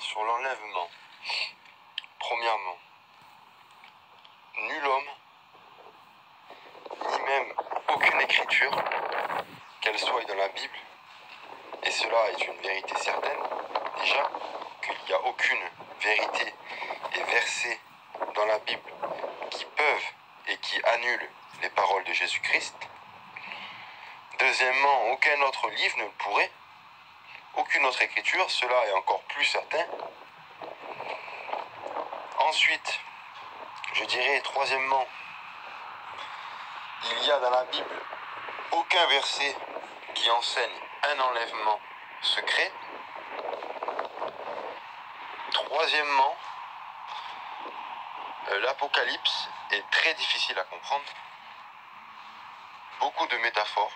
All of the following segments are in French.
sur l'enlèvement. Premièrement, nul homme, ni même aucune écriture, qu'elle soit dans la Bible, et cela est une vérité certaine, déjà, qu'il n'y a aucune vérité et verset dans la Bible qui peuvent et qui annulent les paroles de Jésus-Christ. Deuxièmement, aucun autre livre ne le pourrait, aucune autre écriture, cela est encore plus certain. Ensuite, je dirais troisièmement, il y a dans la Bible aucun verset qui enseigne un enlèvement secret. Troisièmement, l'Apocalypse est très difficile à comprendre. Beaucoup de métaphores.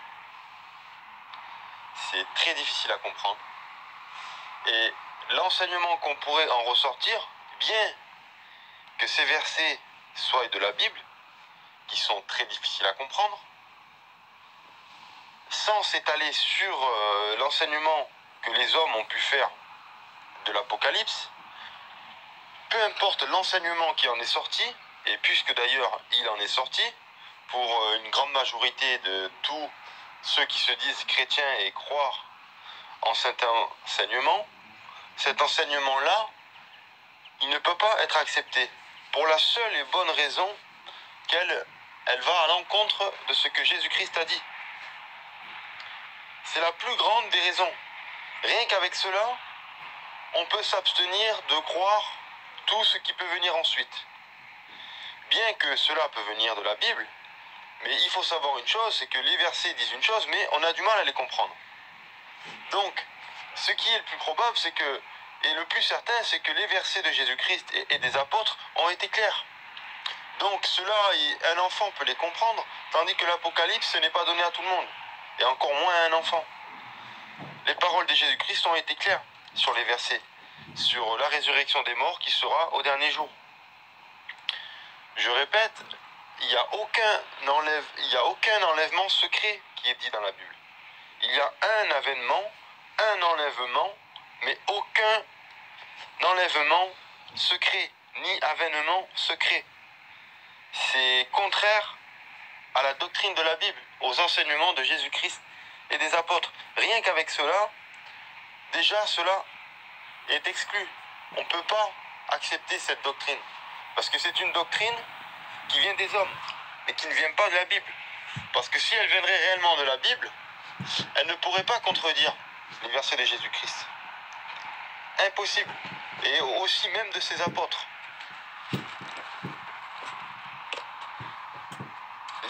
C'est très difficile à comprendre. Et l'enseignement qu'on pourrait en ressortir, bien que ces versets soient de la Bible, qui sont très difficiles à comprendre, sans s'étaler sur l'enseignement que les hommes ont pu faire de l'Apocalypse, peu importe l'enseignement qui en est sorti, et puisque d'ailleurs il en est sorti, pour une grande majorité de tous ceux qui se disent chrétiens et croient en cet enseignement-là, il ne peut pas être accepté, pour la seule et bonne raison qu'elle va à l'encontre de ce que Jésus-Christ a dit. C'est la plus grande des raisons. Rien qu'avec cela, on peut s'abstenir de croire tout ce qui peut venir ensuite. Bien que cela peut venir de la Bible, mais il faut savoir une chose, c'est que les versets disent une chose, mais on a du mal à les comprendre. Donc, ce qui est le plus probable, c'est que, et le plus certain, c'est que les versets de Jésus-Christ et des apôtres ont été clairs. Donc, cela, un enfant peut les comprendre, tandis que l'Apocalypse, ce n'est pas donné à tout le monde, et encore moins à un enfant. Les paroles de Jésus-Christ ont été claires sur les versets, sur la résurrection des morts qui sera au dernier jour. Je répète, il n'y a aucun enlèvement secret qui est dit dans la Bible. Il y a un avènement, un enlèvement, mais aucun enlèvement secret, ni avènement secret. C'est contraire à la doctrine de la Bible, aux enseignements de Jésus-Christ et des apôtres. Rien qu'avec cela, déjà cela est exclu. On ne peut pas accepter cette doctrine, parce que c'est une doctrine qui vient des hommes, et qui ne vient pas de la Bible. Parce que si elle viendrait réellement de la Bible, elle ne pourrait pas contredire les versets de Jésus-Christ. Impossible. Et aussi même de ses apôtres.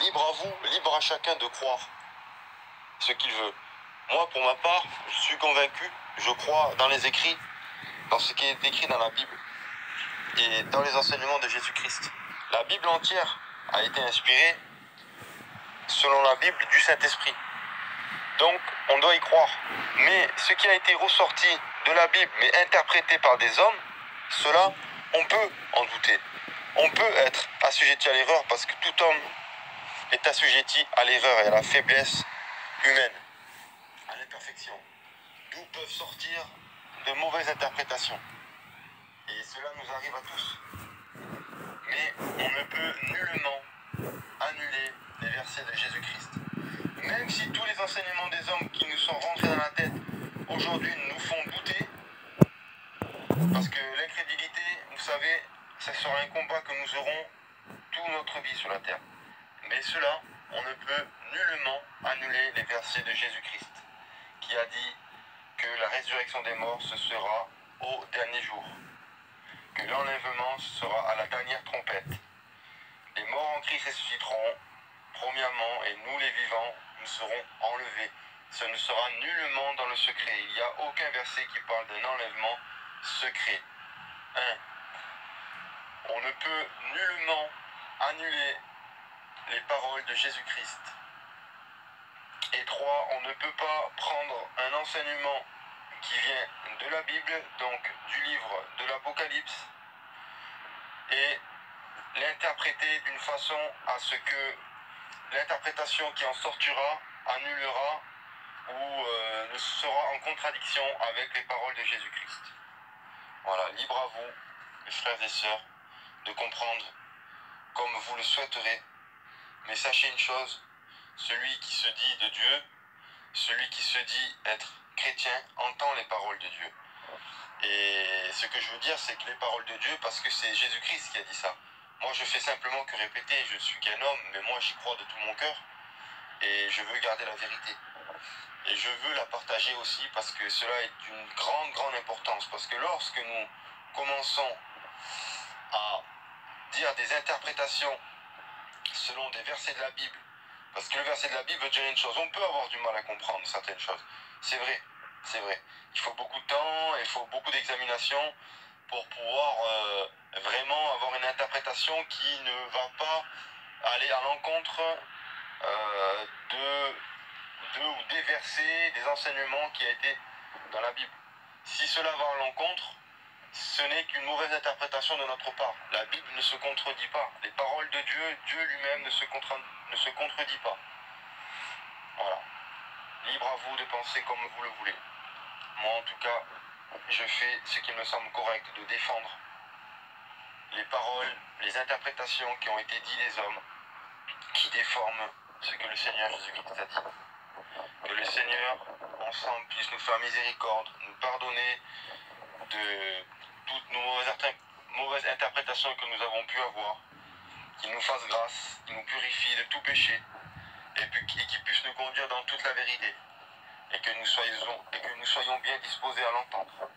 Libre à vous, libre à chacun de croire ce qu'il veut. Moi, pour ma part, je suis convaincu, je crois dans les écrits, dans ce qui est écrit dans la Bible et dans les enseignements de Jésus-Christ. La Bible entière a été inspirée, selon la Bible, du Saint-Esprit. Donc, on doit y croire. Mais ce qui a été ressorti de la Bible, mais interprété par des hommes, cela, on peut en douter. On peut être assujetti à l'erreur, parce que tout homme est assujetti à l'erreur et à la faiblesse humaine, à l'imperfection, d'où peuvent sortir de mauvaises interprétations. Et cela nous arrive à tous. Mais on ne peut nullement annuler les versets de Jésus-Christ. Même si tous les enseignements des hommes qui nous sont rentrés dans la tête aujourd'hui nous font douter, parce que l'incrédulité, vous savez, ce sera un combat que nous aurons toute notre vie sur la terre. Mais cela, on ne peut nullement annuler les versets de Jésus-Christ, qui a dit que la résurrection des morts, ce sera au dernier jour, que l'enlèvement sera à la dernière trompette. Les morts en Christ ressusciteront, premièrement, et nous les vivants, nous serons enlevés. Ce ne sera nullement dans le secret. Il n'y a aucun verset qui parle d'un enlèvement secret. 1. On ne peut nullement annuler les paroles de Jésus-Christ. Et 3. On ne peut pas prendre un enseignement qui vient de la Bible, donc du livre de l'Apocalypse, et l'interpréter d'une façon à ce que l'interprétation qui en sortira annulera ou sera en contradiction avec les paroles de Jésus-Christ. Voilà, libre à vous, mes frères et sœurs, de comprendre comme vous le souhaiterez. Mais sachez une chose, celui qui se dit de Dieu, celui qui se dit être chrétien, entend les paroles de Dieu. Et ce que je veux dire, c'est que les paroles de Dieu, parce que c'est Jésus-Christ qui a dit ça. Moi, je fais simplement que répéter, je ne suis qu'un homme, mais moi, j'y crois de tout mon cœur. Et je veux garder la vérité. Et je veux la partager aussi parce que cela est d'une grande, grande importance. Parce que lorsque nous commençons à dire des interprétations selon des versets de la Bible, parce que le verset de la Bible veut dire une chose, on peut avoir du mal à comprendre certaines choses. C'est vrai, c'est vrai. Il faut beaucoup de temps, il faut beaucoup d'examination pour pouvoir vraiment avoir une interprétation qui ne va pas aller à l'encontre de ou des versets, des enseignements qui a été dans la Bible. Si cela va à l'encontre, ce n'est qu'une mauvaise interprétation de notre part. La Bible ne se contredit pas. Les paroles de Dieu, Dieu lui-même ne se contredit pas. Voilà. Libre à vous de penser comme vous le voulez. Moi, en tout cas, je fais ce qui me semble correct, de défendre les paroles, les interprétations qui ont été dites des hommes, qui déforment ce que le Seigneur Jésus-Christ a dit. Que le Seigneur, ensemble, puisse nous faire miséricorde, nous pardonner de toutes nos mauvaises interprétations que nous avons pu avoir, qu'il nous fasse grâce, qu'il nous purifie de tout péché, et qu'il puisse nous conduire dans toute la vérité, et que nous soyons bien disposés à l'entendre.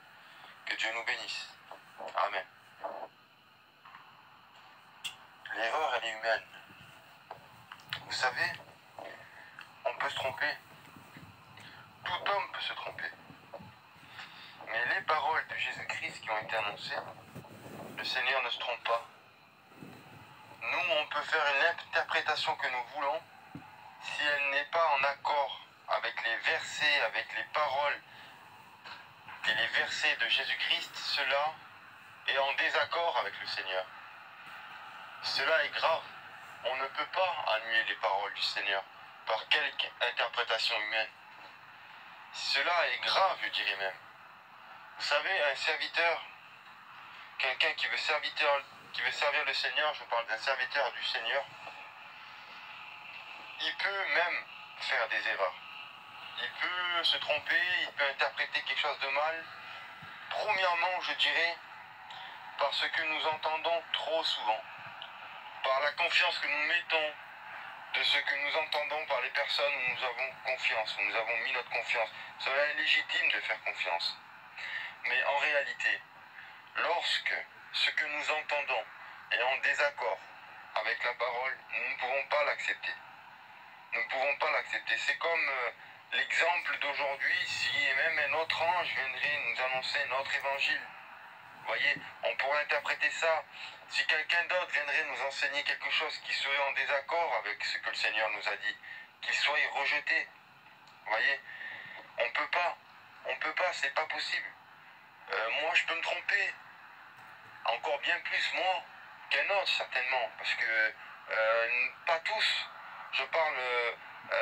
Que Dieu nous bénisse. Amen. L'erreur, elle est humaine. Vous savez, on peut se tromper. Tout homme peut se tromper. Mais les paroles de Jésus-Christ qui ont été annoncées, le Seigneur ne se trompe pas. Nous, on peut faire une interprétation que nous voulons. Si elle n'est pas en accord avec les versets, avec les paroles et les versets de Jésus-Christ, cela est en désaccord avec le Seigneur. Cela est grave. On ne peut pas annuler les paroles du Seigneur par quelque interprétation humaine. Cela est grave, je dirais même. Vous savez, un serviteur, quelqu'un qui veut servir le Seigneur, je vous parle d'un serviteur du Seigneur, il peut même faire des erreurs. Il peut se tromper, il peut interpréter quelque chose de mal. Premièrement, je dirais, parce que nous entendons trop souvent, par la confiance que nous mettons de ce que nous entendons par les personnes où nous avons confiance, où nous avons mis notre confiance. Cela est légitime de faire confiance. Mais en réalité, lorsque ce que nous entendons est en désaccord avec la parole, nous ne pouvons pas l'accepter. Nous ne pouvons pas l'accepter. C'est comme l'exemple d'aujourd'hui, si même un autre ange viendrait nous annoncer notre évangile. Vous voyez, on pourrait interpréter ça. Si quelqu'un d'autre viendrait nous enseigner quelque chose qui serait en désaccord avec ce que le Seigneur nous a dit, qu'il soit rejeté. Vous voyez, on peut pas, c'est pas possible. Moi, je peux me tromper. Encore bien plus, moi, qu'un autre, certainement. Parce que, pas tous, je parle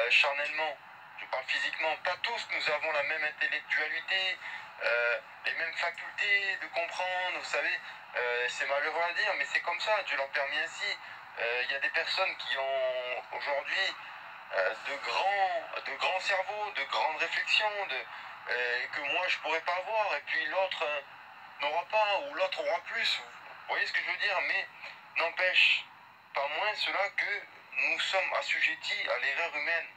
charnellement, je parle physiquement, pas tous nous avons la même intellectualité, les mêmes facultés de comprendre, vous savez, c'est malheureux à dire, mais c'est comme ça, Dieu l'a permis ainsi. Il y a des personnes qui ont aujourd'hui de grands cerveaux, de grandes réflexions, que moi je pourrais pas avoir, et puis l'autre n'aura pas, ou l'autre aura plus. Vous voyez ce que je veux dire? Mais n'empêche pas moins cela que nous sommes assujettis à l'erreur humaine.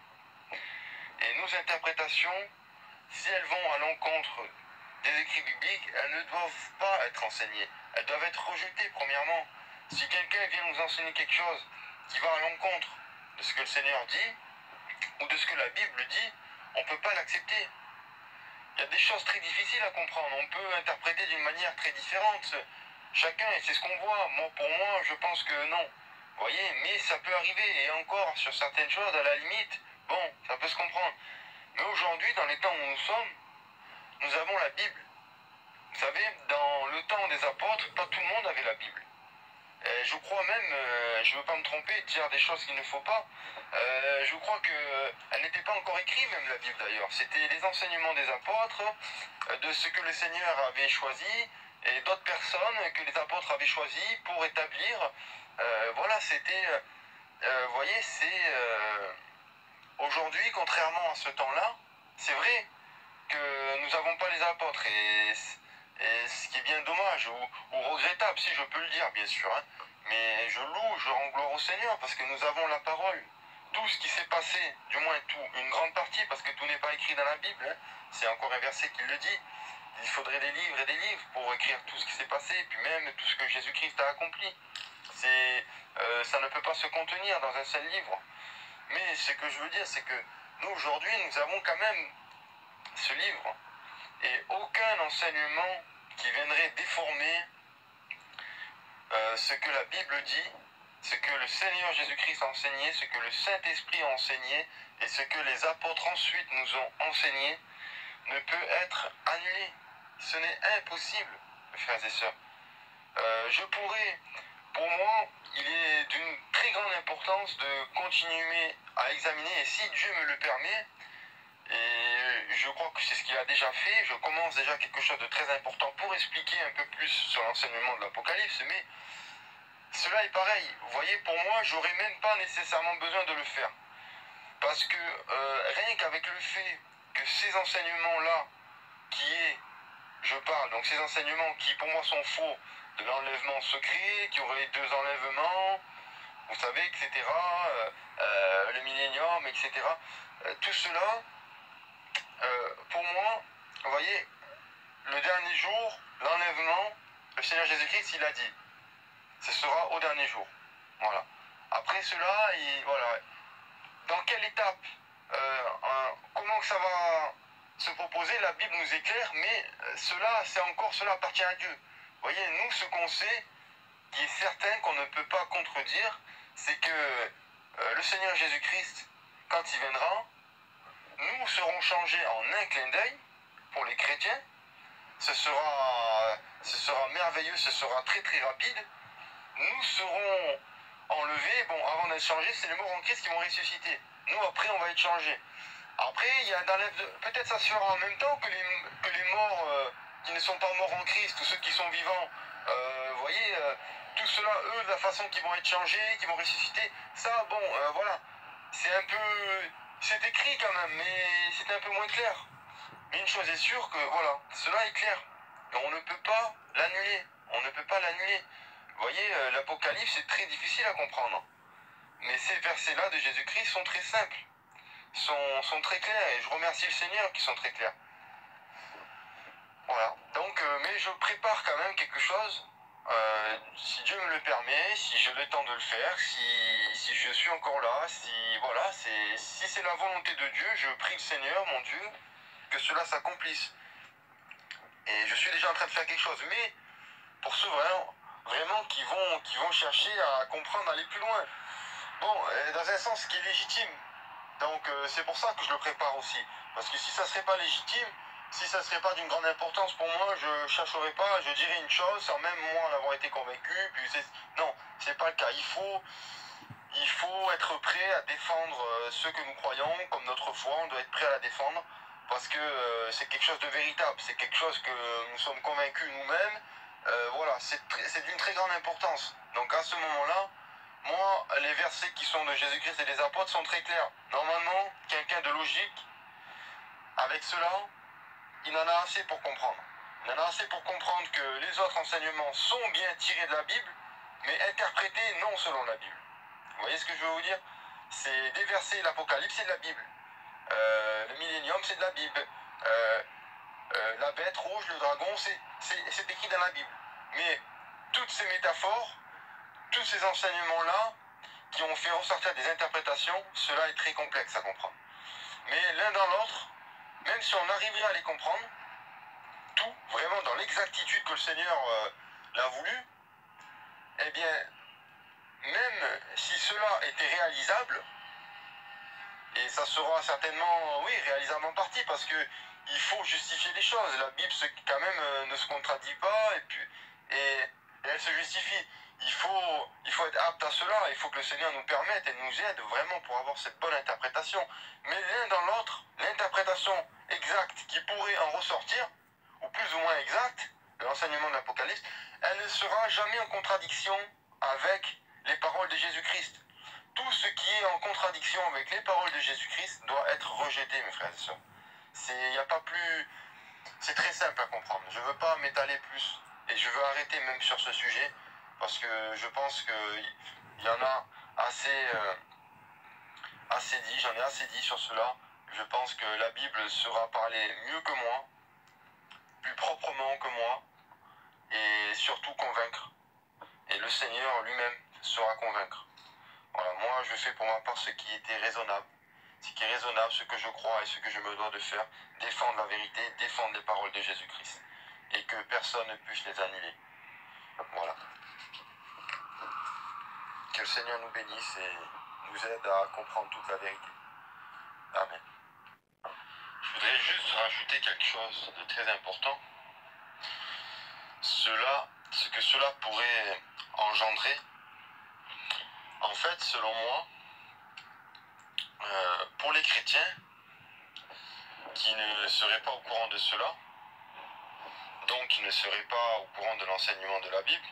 Et nos interprétations, si elles vont à l'encontre des écrits bibliques, elles ne doivent pas être enseignées. Elles doivent être rejetées, premièrement. Si quelqu'un vient nous enseigner quelque chose qui va à l'encontre de ce que le Seigneur dit, ou de ce que la Bible dit, on ne peut pas l'accepter. Il y a des choses très difficiles à comprendre. On peut interpréter d'une manière très différente. Chacun, et c'est ce qu'on voit. Moi, pour moi, je pense que non. Vous voyez, mais ça peut arriver. Et encore, sur certaines choses, à la limite, bon, ça peut se comprendre. Mais aujourd'hui, dans les temps où nous sommes, nous avons la Bible. Vous savez, dans le temps des apôtres, pas tout le monde avait la Bible. Je crois même, je ne veux pas me tromper et dire des choses qu'il ne faut pas, je crois qu'elle n'était pas encore écrite, même la Bible d'ailleurs. C'était les enseignements des apôtres, de ce que le Seigneur avait choisi, et d'autres personnes que les apôtres avaient choisies pour établir. Voilà, c'était, vous voyez, c'est aujourd'hui, contrairement à ce temps-là, c'est vrai que nous n'avons pas les apôtres, et ce qui est bien dommage ou regrettable, si je peux le dire, bien sûr. Hein. Mais je loue, je rends gloire au Seigneur parce que nous avons la parole. Tout ce qui s'est passé, du moins tout, une grande partie, parce que tout n'est pas écrit dans la Bible. Hein. C'est encore un verset qui le dit. Il faudrait des livres et des livres pour écrire tout ce qui s'est passé, et puis même tout ce que Jésus-Christ a accompli. Ça ne peut pas se contenir dans un seul livre. Mais ce que je veux dire, c'est que nous, aujourd'hui, nous avons quand même ce livre. Et aucun enseignement qui viendrait déformer ce que la Bible dit, ce que le Seigneur Jésus-Christ a enseigné, ce que le Saint-Esprit a enseigné, et ce que les apôtres ensuite nous ont enseigné, ne peut être annulé. Ce n'est impossible, frères et sœurs. Pour moi, il est d'une très grande importance de continuer à examiner, et si Dieu me le permet, et je crois que c'est ce qu'il a déjà fait, je commence déjà quelque chose de très important pour expliquer un peu plus sur l'enseignement de l'Apocalypse, mais cela est pareil. Vous voyez, pour moi, j'aurais même pas nécessairement besoin de le faire. Parce que rien qu'avec le fait que ces enseignements-là, je parle, donc ces enseignements qui pour moi sont faux, de l'enlèvement secret, qui aurait 2 enlèvements, vous savez, etc., le millénium, etc., tout cela, pour moi, vous voyez, le dernier jour, l'enlèvement, le Seigneur Jésus-Christ, il a dit, ce sera au dernier jour. Voilà. Après cela, voilà. Dans quelle étape, comment que ça va se proposer, la Bible nous éclaire, mais cela appartient à Dieu. Vous voyez, nous, ce qu'on sait, qui est certain qu'on ne peut pas contredire, c'est que le Seigneur Jésus-Christ, quand il viendra, nous serons changés en un clin d'œil pour les chrétiens. Ce sera merveilleux, ce sera très très rapide. Nous serons enlevés. Bon, avant d'être changés, c'est les morts en Christ qui vont ressusciter. Nous, après, on va être changés. Après, il y a peut-être ça se fera en même temps que les morts qui ne sont pas morts en Christ, ou ceux qui sont vivants. Vous voyez, tout cela, eux, de la façon qu'ils vont être changés, qu'ils vont ressusciter, ça, bon, voilà. C'est écrit quand même, mais c'est un peu moins clair. Mais une chose est sûre que, voilà, cela est clair. Et on ne peut pas l'annuler. On ne peut pas l'annuler. Vous voyez, l'Apocalypse, c'est très difficile à comprendre. Mais ces versets-là de Jésus-Christ sont très simples, sont très clairs, et je remercie le Seigneur qui sont très clairs. Voilà. Donc, mais je prépare quand même quelque chose, si Dieu me le permet, si j'ai le temps de le faire, si je suis encore là, si c'est la volonté de Dieu, je prie le Seigneur, mon Dieu, que cela s'accomplisse. Et je suis déjà en train de faire quelque chose, mais pour ceux vraiment qui vont chercher à comprendre, à aller plus loin. Bon, dans un sens qui est légitime. Donc c'est pour ça que je le prépare aussi. Parce que si ça ne serait pas légitime, si ça ne serait pas d'une grande importance pour moi, je ne chercherais pas, je dirais une chose sans même moi en avoir été convaincu. Non, c'est pas le cas. Il faut être prêt à défendre ce que nous croyons, comme notre foi, on doit être prêt à la défendre. Parce que c'est quelque chose de véritable, c'est quelque chose que nous sommes convaincus nous-mêmes. Voilà, c'est d'une très grande importance. Donc à ce moment-là, moi, les versets qui sont de Jésus-Christ et des apôtres sont très clairs. Normalement, quelqu'un de logique, avec cela, il en a assez pour comprendre. Il en a assez pour comprendre que les autres enseignements sont bien tirés de la Bible, mais interprétés non selon la Bible. Vous voyez ce que je veux vous dire? C'est des versets, l'Apocalypse, c'est de la Bible. Le millénium, c'est de la Bible. La bête rouge, le dragon, c'est écrit dans la Bible. Mais toutes ces métaphores, tous ces enseignements-là, qui ont fait ressortir des interprétations, cela est très complexe à comprendre. Mais l'un dans l'autre, même si on arriverait à les comprendre, tout, vraiment dans l'exactitude que le Seigneur l'a voulu, eh bien, même si cela était réalisable, et ça sera certainement, oui, réalisable en partie, parce que il faut justifier les choses. La Bible, quand même, ne se contradit pas, et elle se justifie. Il faut être apte à cela, il faut que le Seigneur nous permette et nous aide vraiment pour avoir cette bonne interprétation. Mais l'un dans l'autre, l'interprétation exacte qui pourrait en ressortir, ou plus ou moins exacte, de l'enseignement de l'Apocalypse, réaliste, elle ne sera jamais en contradiction avec les paroles de Jésus-Christ. Tout ce qui est en contradiction avec les paroles de Jésus-Christ doit être rejeté, mes frères et sœurs. Y a pas plus... C'est très simple à comprendre. Je ne veux pas m'étaler plus. Et je veux arrêter même sur ce sujet, parce que je pense qu'il y en a assez dit, j'en ai assez dit sur cela. Je pense que la Bible sera parlée mieux que moi, plus proprement que moi, et surtout convaincre. Et le Seigneur lui-même saura convaincre. Voilà, moi je fais pour ma part ce qui était raisonnable. Ce qui est raisonnable, ce que je crois et ce que je me dois de faire, défendre la vérité, défendre les paroles de Jésus-Christ. Et que personne ne puisse les annuler. Voilà. Que le Seigneur nous bénisse et nous aide à comprendre toute la vérité. Amen. Je voudrais juste rajouter quelque chose de très important. Ce que cela pourrait engendrer, en fait, selon moi, pour les chrétiens qui ne seraient pas au courant de cela, donc qui ne seraient pas au courant de l'enseignement de la Bible,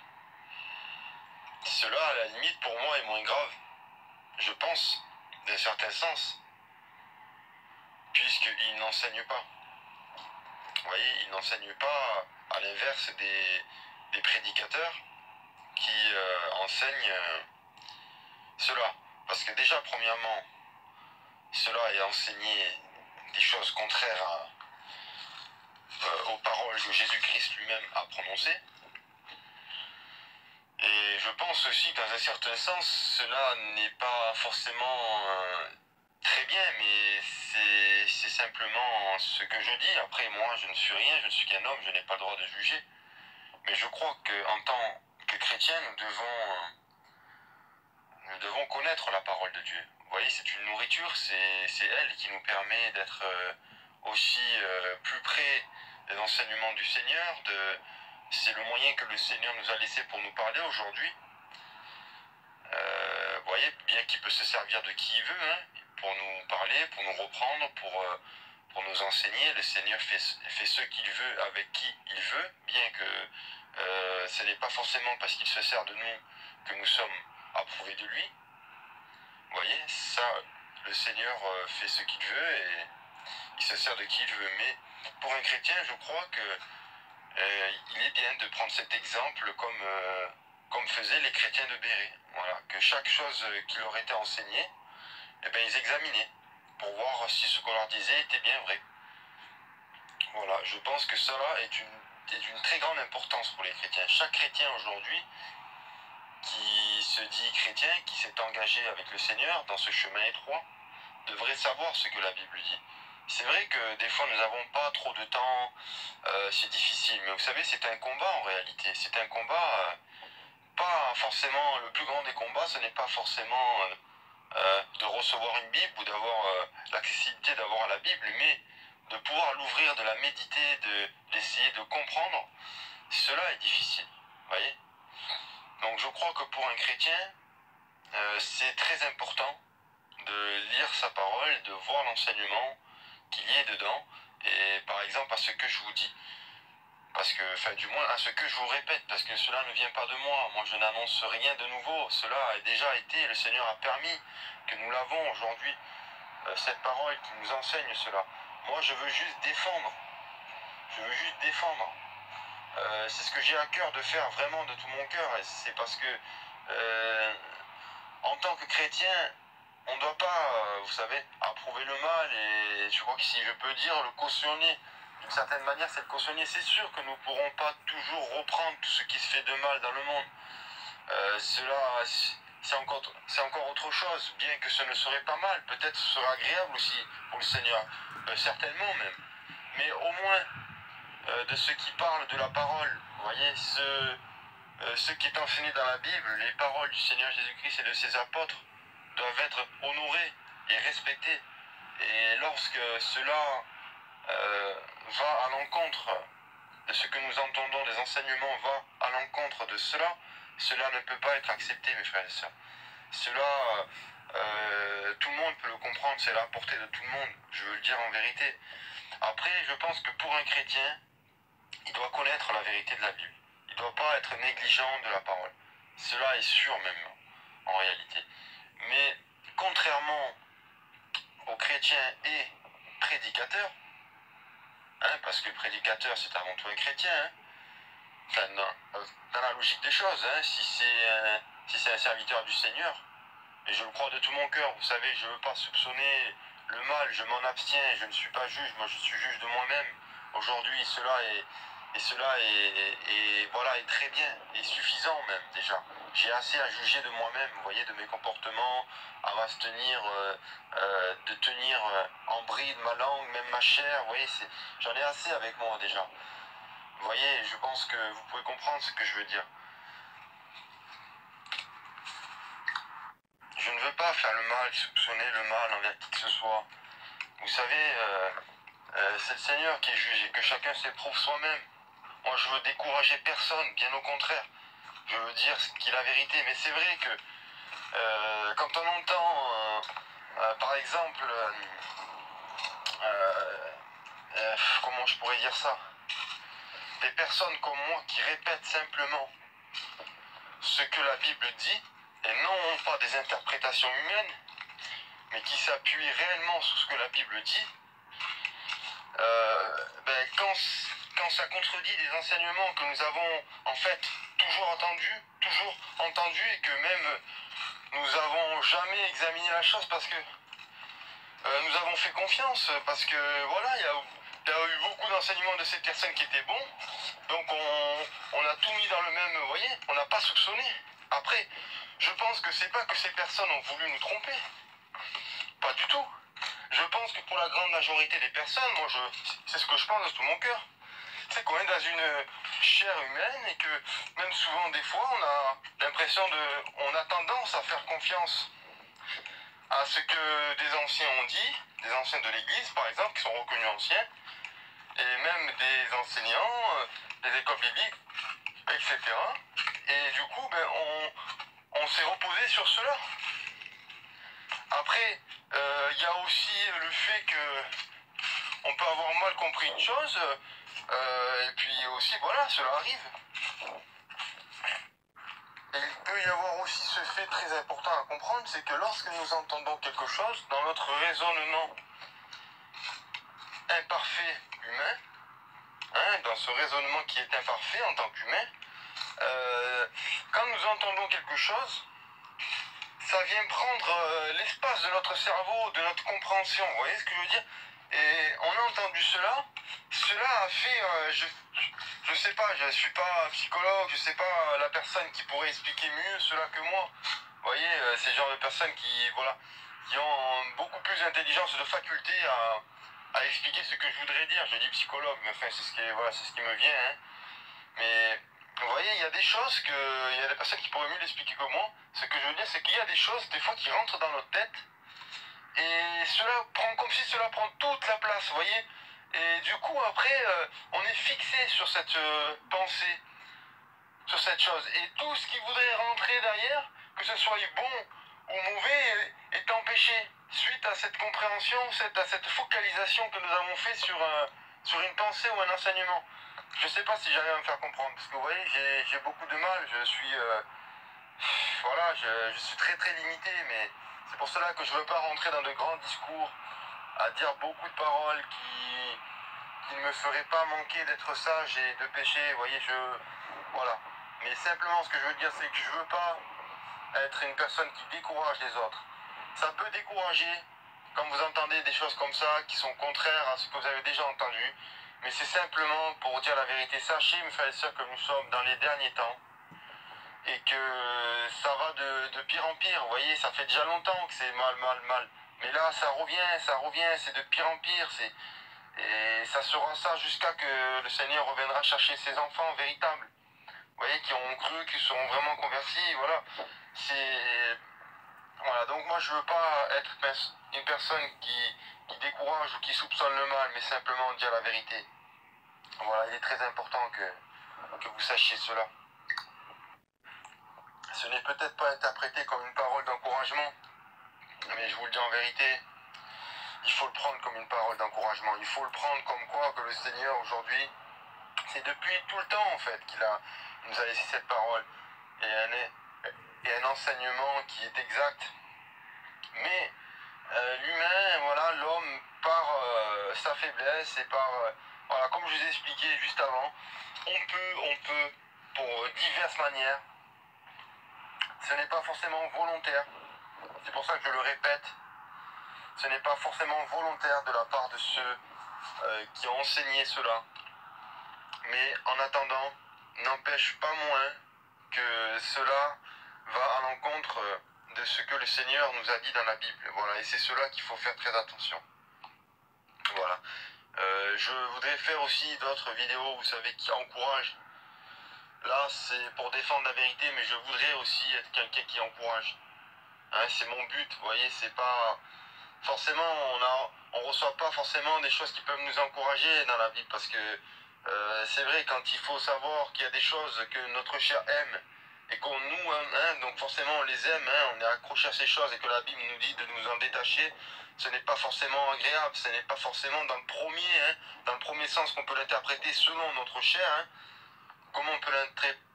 cela, à la limite, pour moi, est moins grave, je pense, d'un certain sens, puisqu'ils n'enseignent pas. Vous voyez, ils n'enseignent pas, à l'inverse des prédicateurs qui enseignent cela. Parce que déjà, premièrement, cela est enseigné des choses contraires aux paroles que Jésus-Christ lui-même a prononcées. Et je pense aussi que dans un certain sens, cela n'est pas forcément très bien, mais c'est simplement ce que je dis. Après, moi, je ne suis rien, je ne suis qu'un homme, je n'ai pas le droit de juger. Mais je crois qu'en tant que chrétiens, nous devons connaître la parole de Dieu. Vous voyez, c'est une nourriture, c'est elle qui nous permet d'être aussi plus près des enseignements du Seigneur. C'est le moyen que le Seigneur nous a laissé pour nous parler aujourd'hui. Vous voyez, bien qu'il peut se servir de qui il veut, hein, pour nous parler, pour nous reprendre, pour nous enseigner. Le Seigneur fait ce qu'il veut avec qui il veut, bien que ce n'est pas forcément parce qu'il se sert de nous que nous sommes approuvés de lui. Vous voyez, ça, le Seigneur fait ce qu'il veut et il se sert de qui il veut. Mais pour un chrétien, je crois que il est bien de prendre cet exemple comme faisaient les chrétiens de Béret. Voilà, que chaque chose qui leur était enseignée, eh bien, ils examinaient pour voir si ce qu'on leur disait était bien vrai. Voilà, je pense que cela est d'une très grande importance pour les chrétiens. Chaque chrétien aujourd'hui qui se dit chrétien, qui s'est engagé avec le Seigneur dans ce chemin étroit, devrait savoir ce que la Bible dit. C'est vrai que des fois nous n'avons pas trop de temps, c'est difficile, mais vous savez, c'est un combat en réalité. C'est un combat, pas forcément le plus grand des combats, ce n'est pas forcément de recevoir une Bible ou d'avoir l'accessibilité d'avoir la Bible, mais de pouvoir l'ouvrir, de la méditer, d'essayer de comprendre, cela est difficile. Vous voyez ? Donc je crois que pour un chrétien, c'est très important de lire sa parole, de voir l'enseignement qu'il y ait dedans, et par exemple à ce que je vous dis. Parce que, enfin du moins à ce que je vous répète, parce que cela ne vient pas de moi. Moi je n'annonce rien de nouveau. Cela a déjà été, le Seigneur a permis que nous l'avons aujourd'hui, cette parole qui nous enseigne cela. Moi je veux juste défendre. Je veux juste défendre. C'est ce que j'ai à cœur de faire vraiment de tout mon cœur. Et c'est parce que en tant que chrétien, on ne doit pas, vous savez, approuver le mal et je crois que si je peux dire, le cautionner. D'une certaine manière, c'est le cautionner. C'est sûr que nous ne pourrons pas toujours reprendre tout ce qui se fait de mal dans le monde. Cela, c'est encore autre chose, bien que ce ne serait pas mal. Peut-être ce sera agréable aussi pour le Seigneur, certainement même. Mais au moins, de ceux qui parlent de la parole, vous voyez, ce qui est enseigné dans la Bible, les paroles du Seigneur Jésus-Christ et de ses apôtres, doivent être honorées et respectées. Et lorsque cela va à l'encontre de ce que nous entendons, des enseignements va à l'encontre de cela, cela ne peut pas être accepté, mes frères et sœurs. Cela, tout le monde peut le comprendre, c'est à la portée de tout le monde, je veux le dire en vérité. Après, je pense que pour un chrétien, il doit connaître la vérité de la Bible. Il dois pas être négligent de la parole. Cela est sûr même, en réalité. Mais contrairement aux chrétiens et prédicateurs, hein, parce que le prédicateur c'est avant tout un chrétien, hein, enfin, dans la logique des choses, hein, si c'est un serviteur du Seigneur, et je le crois de tout mon cœur, vous savez, je ne veux pas soupçonner le mal, je m'en abstiens, je ne suis pas juge, moi je suis juge de moi-même. Aujourd'hui, cela est voilà, est très bien, et suffisant même déjà. J'ai assez à juger de moi-même, vous voyez, de mes comportements, à m'abstenir, de tenir en bride ma langue, même ma chair, vous voyez, j'en ai assez avec moi déjà. Vous voyez, je pense que vous pouvez comprendre ce que je veux dire. Je ne veux pas faire le mal, soupçonner le mal envers qui que ce soit. Vous savez, c'est le Seigneur qui est juge et que chacun s'éprouve soi-même. Moi, je veux décourager personne, bien au contraire. Je veux dire ce qui est la vérité. Mais c'est vrai que quand on entend, par exemple, comment je pourrais dire ça, des personnes comme moi qui répètent simplement ce que la Bible dit, et non pas des interprétations humaines, mais qui s'appuient réellement sur ce que la Bible dit, quand ça contredit des enseignements que nous avons en fait toujours entendus et que même nous avons jamais examiné la chose parce que nous avons fait confiance, parce que voilà, il y a eu beaucoup d'enseignements de ces personnes qui étaient bons, donc on a tout mis dans le même, vous voyez, on n'a pas soupçonné. Après, je pense que c'est pas que ces personnes ont voulu nous tromper, pas du tout. Je pense que pour la grande majorité des personnes, c'est ce que je pense de tout mon cœur, c'est qu'on est dans une chair humaine et que même souvent des fois on a l'impression on a tendance à faire confiance à ce que des anciens ont dit, des anciens de l'église par exemple, qui sont reconnus anciens, et même des enseignants, des écoles bibliques, etc. Et du coup, on s'est reposé sur cela. Après, il y a aussi le fait que on peut avoir mal compris une chose, et puis aussi, voilà, cela arrive. Et il peut y avoir aussi ce fait très important à comprendre, c'est que lorsque nous entendons quelque chose, dans notre raisonnement imparfait humain, hein, dans ce raisonnement qui est imparfait en tant qu'humain, quand nous entendons quelque chose, ça vient prendre l'espace de notre cerveau, de notre compréhension, vous voyez ce que je veux dire? Et on a entendu cela a fait, je sais pas, je suis pas psychologue, je sais pas la personne qui pourrait expliquer mieux cela que moi. Vous voyez, c'est le genre de personnes voilà, qui ont beaucoup plus d'intelligence, de faculté à expliquer ce que je voudrais dire. Je dis psychologue, mais enfin voilà, c'est ce qui me vient, hein. Mais vous voyez, il y a des choses il y a des personnes qui pourraient mieux l'expliquer que moi. Ce que je veux dire, c'est qu'il y a des choses, des fois, qui rentrent dans notre tête, et comme si cela prend toute la place, vous voyez. Et du coup, après, on est fixé sur cette pensée, sur cette chose. Et tout ce qui voudrait rentrer derrière, que ce soit bon ou mauvais, est empêché suite à cette compréhension, à cette focalisation que nous avons fait sur une pensée ou un enseignement. Je ne sais pas si j'arrive à me faire comprendre, parce que vous voyez, j'ai beaucoup de mal, voilà, je suis très très limité, mais c'est pour cela que je ne veux pas rentrer dans de grands discours, à dire beaucoup de paroles qui ne me feraient pas manquer d'être sage et de pécher, vous voyez, voilà. Mais simplement, ce que je veux dire, c'est que je ne veux pas être une personne qui décourage les autres. Ça peut décourager quand vous entendez des choses comme ça qui sont contraires à ce que vous avez déjà entendu, mais c'est simplement pour dire la vérité. Sachez, mes frères et sœurs, que nous sommes dans les derniers temps et que ça va de pire en pire. Vous voyez, ça fait déjà longtemps que c'est mal. Mais là, ça revient, c'est de pire en pire. Et ça sera ça jusqu'à que le Seigneur reviendra chercher ses enfants véritables. Vous voyez, qui ont cru, qui sont vraiment convertis, voilà. Voilà, donc moi je veux pas être une personne qui décourage ou qui soupçonne le mal, mais simplement dire la vérité. Voilà, il est très important que vous sachiez cela. Ce n'est peut-être pas interprété comme une parole d'encouragement, mais je vous le dis en vérité, il faut le prendre comme une parole d'encouragement. Il faut le prendre comme quoi que le Seigneur aujourd'hui, c'est depuis tout le temps en fait Il nous a laissé cette parole et un enseignement qui est exact. Mais l'humain, voilà, l'homme, par sa faiblesse et par, voilà, comme je vous ai expliqué juste avant, on peut, pour diverses manières, ce n'est pas forcément volontaire, c'est pour ça que je le répète, ce n'est pas forcément volontaire de la part de ceux qui ont enseigné cela, mais en attendant, n'empêche pas moins que cela va à l'encontre de ce que le Seigneur nous a dit dans la Bible. Voilà, et c'est cela qu'il faut faire très attention. Voilà. Je voudrais faire aussi d'autres vidéos, vous savez, qui encouragent. Là, c'est pour défendre la vérité, mais je voudrais aussi être quelqu'un qui encourage. Hein, c'est mon but, vous voyez, c'est pas... Forcément, on reçoit pas forcément des choses qui peuvent nous encourager dans la Bible, parce que c'est vrai, quand il faut savoir qu'il y a des choses que notre chair aime, et qu'on nous aime, hein, donc forcément on les aime, hein, on est accroché à ces choses, et que la Bible nous dit de nous en détacher, ce n'est pas forcément agréable, ce n'est pas forcément dans le premier sens qu'on peut l'interpréter selon notre chair, hein. Comment on peut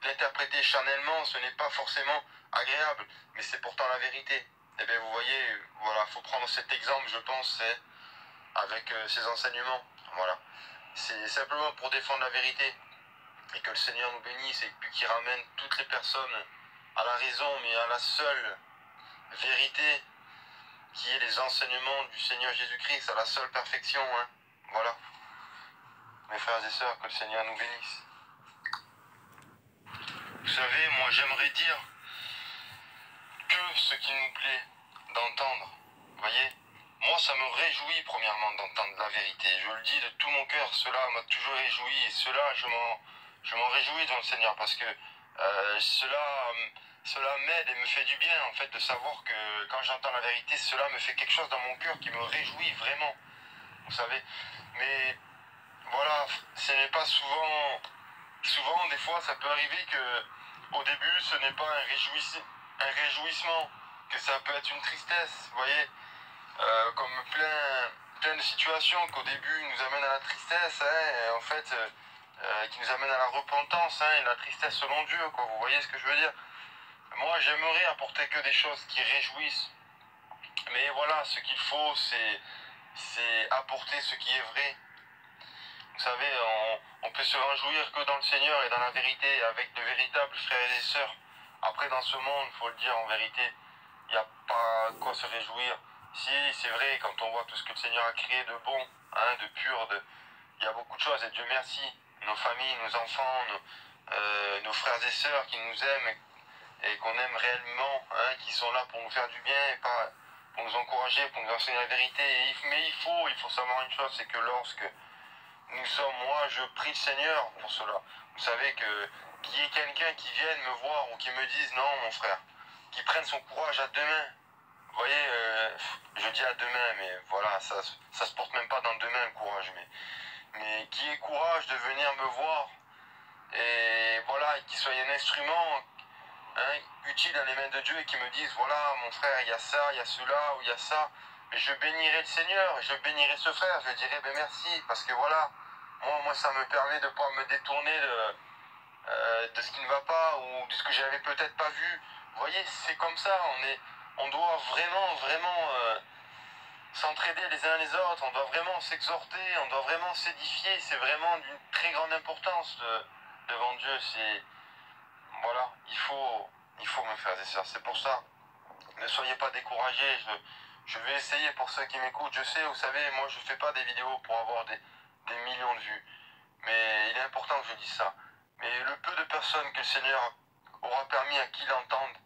l'interpréter charnellement, ce n'est pas forcément agréable, mais c'est pourtant la vérité. Et bien vous voyez, voilà, il faut prendre cet exemple, je pense, avec ces enseignements. Voilà. C'est simplement pour défendre la vérité, et que le Seigneur nous bénisse, et qu'il ramène toutes les personnes à la raison, mais à la seule vérité, qui est les enseignements du Seigneur Jésus-Christ, à la seule perfection. Hein. Voilà. Mes frères et sœurs, que le Seigneur nous bénisse. Vous savez, moi j'aimerais dire que ce qu'il nous plaît d'entendre. Vous voyez, moi ça me réjouit premièrement d'entendre la vérité. Je le dis de tout mon cœur, cela m'a toujours réjoui, et cela je m'en réjouis devant le Seigneur, parce que cela m'aide et me fait du bien en fait de savoir que quand j'entends la vérité, cela me fait quelque chose dans mon cœur qui me réjouit vraiment. Vous savez, mais voilà, ce n'est pas souvent, des fois ça peut arriver que au début ce n'est pas un réjouissement, que ça peut être une tristesse, vous voyez, comme plein de situations qu'au début nous amènent à la tristesse, hein, et en fait, qui nous amènent à la repentance, hein, et la tristesse selon Dieu, quoi, vous voyez ce que je veux dire. Moi j'aimerais apporter que des choses qui réjouissent, mais voilà, ce qu'il faut c'est apporter ce qui est vrai. Vous savez, on peut se réjouir que dans le Seigneur et dans la vérité, avec de véritables frères et sœurs. Après, dans ce monde, il faut le dire en vérité, il n'y a pas quoi se réjouir. Si, c'est vrai, quand on voit tout ce que le Seigneur a créé de bon, hein, de pur, il y a beaucoup de choses, et Dieu merci. Nos familles, nos enfants, nos frères et sœurs qui nous aiment et qu'on aime réellement, hein, qui sont là pour nous faire du bien et pas pour nous encourager, pour nous enseigner la vérité. Mais il faut savoir une chose, c'est que lorsque moi je prie le Seigneur pour cela. Vous savez qu'il y ait quelqu'un qui vienne me voir ou qui me dise non mon frère, qui prenne son courage à deux mains. Vous voyez, je dis à deux mains, mais voilà, ça se porte même pas dans deux mains le courage, mais qui ait courage de venir me voir, et voilà, et qui soit un instrument, hein, utile dans les mains de Dieu, et qui me dise voilà mon frère, il y a ça, il y a cela, ou il y a ça. Mais je bénirai le Seigneur, je bénirai ce frère, je dirai ben merci, parce que voilà, moi ça me permet de ne pas me détourner de ce qui ne va pas, ou de ce que j'avais peut-être pas vu. Vous voyez, c'est comme ça, on doit vraiment s'entraider les uns les autres, on doit vraiment s'exhorter, on doit vraiment s'édifier, c'est vraiment d'une très grande importance devant Dieu. Voilà, il faut mes frères et sœurs, c'est pour ça. Ne soyez pas découragés, je vais essayer pour ceux qui m'écoutent. Je sais, vous savez, moi je fais pas des vidéos pour avoir des millions de vues. Mais il est important que je dise ça. Mais le peu de personnes que le Seigneur aura permis à qui l'entendent,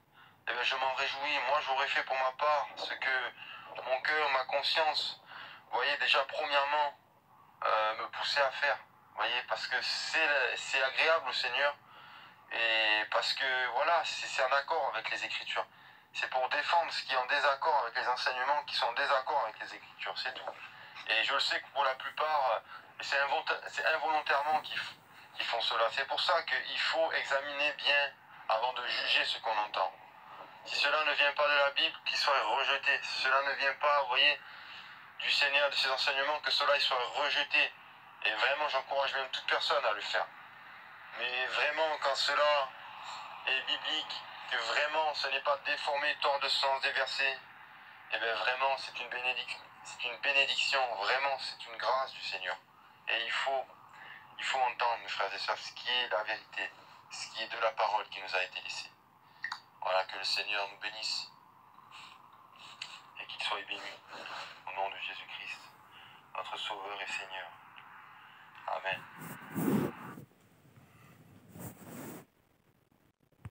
eh bien, je m'en réjouis. Moi j'aurais fait pour ma part ce que mon cœur, ma conscience, vous voyez, déjà premièrement, me poussait à faire. Vous voyez, parce que c'est agréable au Seigneur. Et parce que voilà, c'est en accord avec les Écritures. C'est pour défendre ce qui est en désaccord avec les enseignements qui sont en désaccord avec les Écritures, c'est tout. Et je le sais que pour la plupart, c'est involontairement qu'ils font cela. C'est pour ça qu'il faut examiner bien avant de juger ce qu'on entend. Si cela ne vient pas de la Bible, qu'il soit rejeté. Si cela ne vient pas, vous voyez, du Seigneur, de ses enseignements, que cela soit rejeté. Et vraiment, j'encourage même toute personne à le faire. Mais vraiment, quand cela est biblique, que vraiment ce n'est pas déformé, tort de sens, déversé, et bien vraiment c'est une bénédiction, vraiment c'est une grâce du Seigneur. Et il faut entendre, mes frères et sœurs, ce qui est la vérité, ce qui est de la parole qui nous a été laissée. Voilà, que le Seigneur nous bénisse et qu'il soit béni au nom de Jésus-Christ, notre Sauveur et Seigneur. Amen.